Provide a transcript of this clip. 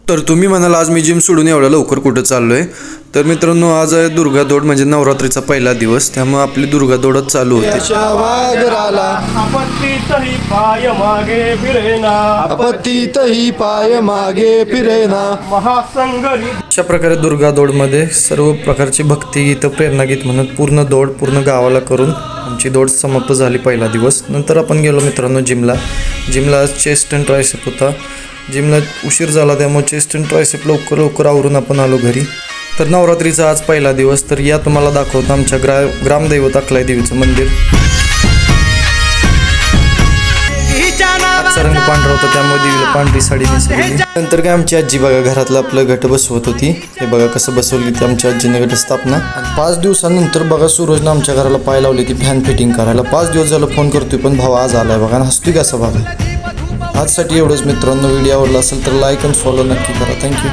तर तुम्ही म्हणाल आज मी जिम सोडून एवढ्या लवकर कुठं चाललोय, तर मित्रांनो आज आहे दुर्गा दौड म्हणजे नवरात्रीचा पहिला दिवस, त्यामुळे आपली दुर्गा दौडच चालू होते. आपत्तीतही पाय मागे फिरेना, आपत्तीतही पाय मागे फिरेना. महासंगरी. अशा प्रकारे दुर्गा दौडमध्ये सर्व प्रकारची भक्तिगीत प्रेरणागीत म्हणत पूर्ण दौड पूर्ण गावाला करून आमची दौड समाप्त झाली पहिला दिवस. नंतर आपण गेलो मित्रांनो जिमला आज चेस्ट अँड ट्रायसेप होता. जिमला उशीर झाला त्यामुळे चेस्ट अँड ट्रायसेप लवकर आवरून आपण आलो घरी. तर नवरात्रीचा आज पहिला दिवस. तर या तुम्हाला दाखवतो आमच्या ग्रामदैवत अकलाई देवीचं मंदिर. आजचा रंग पांढरा होता त्यामुळे देवीला पांढरी साडी नेसवली. नंतर काय आमची आजी बघा घरातलं आपलं घट बसवत होती. हे बघा कसं बसवली ती आमच्या आजीने घटस्थापना. आणि 5 दिवसानंतर बघा सूरजनं आमच्या घराला पाय लावली ती फॅन फिटिंग करायला. 5 दिवस झालं फोन करतोय पण भाऊ आज आलाय बघा आणि हसतोय कसं बघा. आजसाठी एवढंच मित्रांनो. व्हिडिओ आवडला असेल तर लाईक आणि फॉलो नक्की करा. थँक्यू.